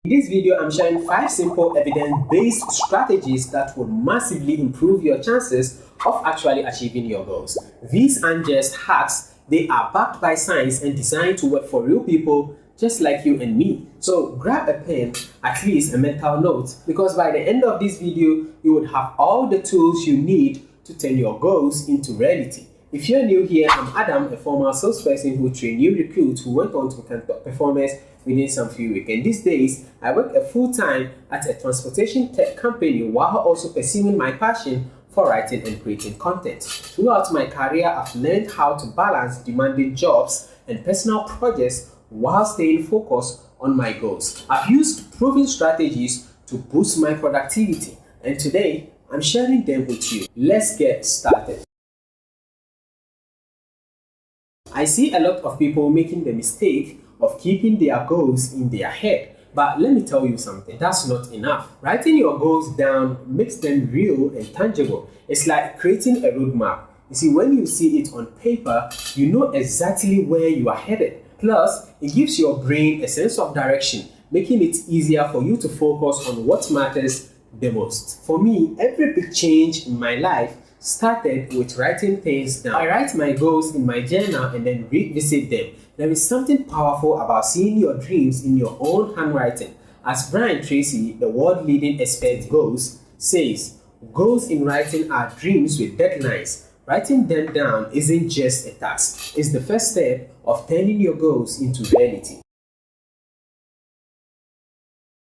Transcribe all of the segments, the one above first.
In this video, I'm sharing 5 simple evidence-based strategies that will massively improve your chances of actually achieving your goals. These aren't just hacks, they are backed by science and designed to work for real people just like you and me. So grab a pen, at least a mental note, because by the end of this video, you would have all the tools you need to turn your goals into reality. If you're new here, I'm Adam, a former salesperson who trained new recruits who went on to become top performers within some few weeks. And these days, I work full-time at a transportation tech company while also pursuing my passion for writing and creating content. Throughout my career, I've learned how to balance demanding jobs and personal projects while staying focused on my goals. I've used proven strategies to boost my productivity, and today, I'm sharing them with you. Let's get started. I see a lot of people making the mistake of keeping their goals in their head. But let me tell you something, that's not enough. Writing your goals down makes them real and tangible. It's like creating a roadmap. You see, when you see it on paper, you know exactly where you are headed. Plus, it gives your brain a sense of direction, making it easier for you to focus on what matters the most. For me, every big change in my life started with writing things down. I write my goals in my journal and then revisit them. There is something powerful about seeing your dreams in your own handwriting. As Brian Tracy, the world-leading expert goals, says, goals in writing are dreams with deadlines. Writing them down isn't just a task. It's the first step of turning your goals into reality.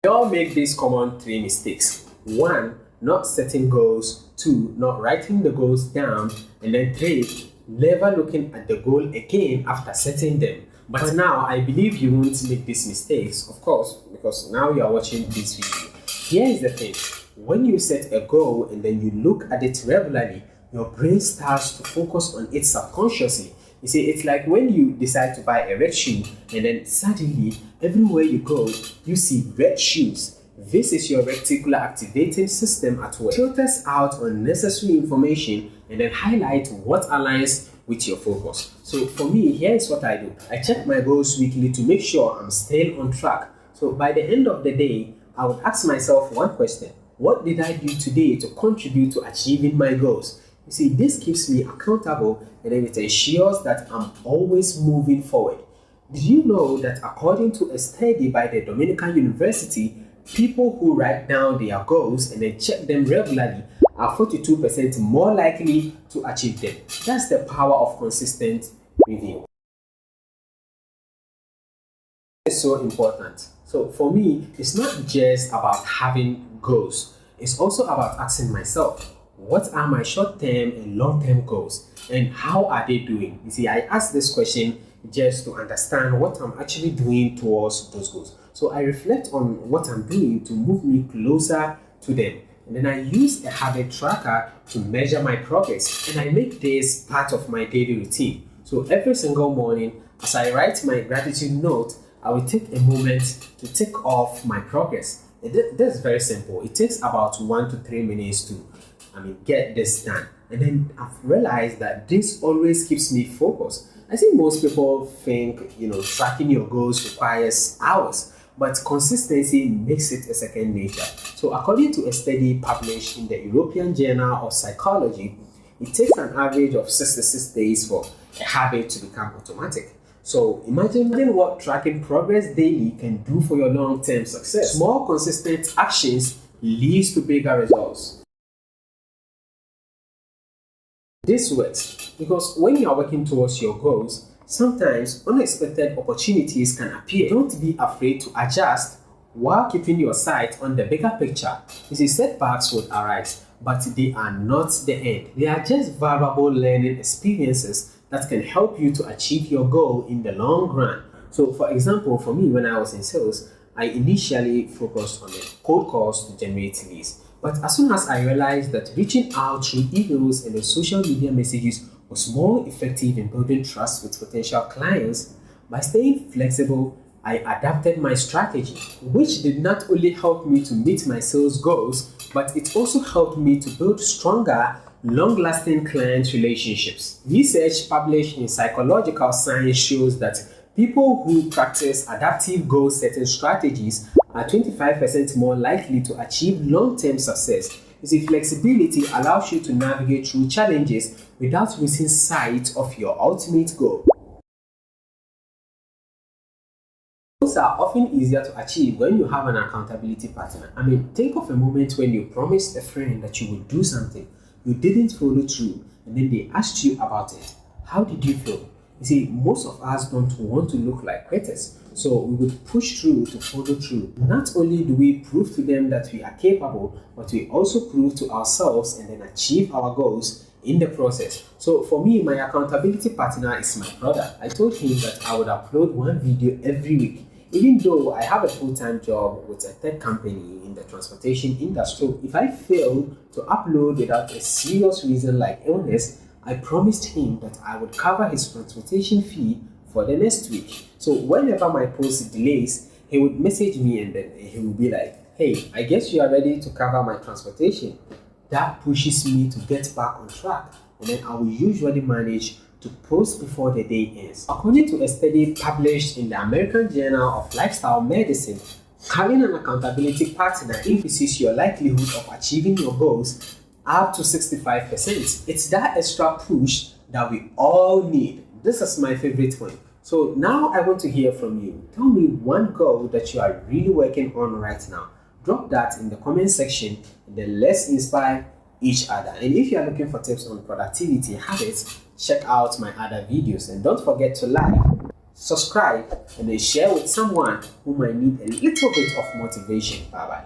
We all make these common 3 mistakes. 1. Not setting goals. 2. Not writing the goals down. And then 3. Never looking at the goal again after setting them. But now I believe you won't make these mistakes, of course, because now you are watching this video. Here is the thing. When you set a goal and then you look at it regularly, your brain starts to focus on it subconsciously. You see, it's like when you decide to buy a red shoe and then suddenly, everywhere you go, you see red shoes. This is your reticular activating system at work. It filters out unnecessary information and then highlight what aligns with your focus. So for me, here's what I do. I check my goals weekly to make sure I'm still on track. So by the end of the day, I would ask myself one question. What did I do today to contribute to achieving my goals? You see, this keeps me accountable and then it ensures that I'm always moving forward. Did you know that according to a study by the Dominican University, people who write down their goals and then check them regularly are 42% more likely to achieve them? That's the power of consistent review. It's so important. So for me, it's not just about having goals. It's also about asking myself, what are my short-term and long-term goals and how are they doing? You see, I ask this question just to understand what I'm actually doing towards those goals. So I reflect on what I'm doing to move me closer to them. And then I use a habit tracker to measure my progress. And I make this part of my daily routine. So every single morning, as I write my gratitude note, I will take a moment to tick off my progress. And that's very simple. It takes about 1 to 3 minutes to get this done. And then I've realized that this always keeps me focused. I think most people think, tracking your goals requires hours, but consistency makes it a second nature. So according to a study published in the European Journal of Psychology, it takes an average of 66 days for a habit to become automatic. So imagine what tracking progress daily can do for your long-term success. Small, consistent actions leads to bigger results. This works because when you are working towards your goals, sometimes unexpected opportunities can appear. Don't be afraid to adjust while keeping your sight on the bigger picture. You see, setbacks will arise, but they are not the end. They are just valuable learning experiences that can help you to achieve your goal in the long run. So for example, for me, when I was in sales, I initially focused on the cold calls to generate leads. But as soon as I realized that reaching out through emails and the social media messages was more effective in building trust with potential clients, by staying flexible, I adapted my strategy, which did not only help me to meet my sales goals, but it also helped me to build stronger, long-lasting client relationships. Research published in Psychological Science shows that people who practice adaptive goal-setting strategies are 25% more likely to achieve long-term success. You see, flexibility allows you to navigate through challenges without losing sight of your ultimate goal. Goals are often easier to achieve when you have an accountability partner. I mean, think of a moment when you promised a friend that you would do something, you didn't follow through, and then they asked you about it. How did you feel? You see, most of us don't want to look like quitters, so we would push through to follow through. Not only do we prove to them that we are capable, but we also prove to ourselves and then achieve our goals in the process. So for me, my accountability partner is my brother. I told him that I would upload one video every week. Even though I have a full-time job with a tech company in the transportation industry, if I fail to upload without a serious reason like illness, I promised him that I would cover his transportation fee for the next week. So whenever my post delays, he would message me and then he would be like, "Hey, I guess you are ready to cover my transportation." That pushes me to get back on track, and then I will usually manage to post before the day ends. According to a study published in the American Journal of Lifestyle Medicine, having an accountability partner increases your likelihood of achieving your goals up to 65%. It's that extra push that we all need. This is my favorite point. So now I want to hear from you. Tell me one goal that you are really working on right now. Drop that in the comment section and then let's inspire each other. And if you are looking for tips on productivity habits, check out my other videos. And don't forget to like, subscribe, and then share with someone who might need a little bit of motivation. Bye bye.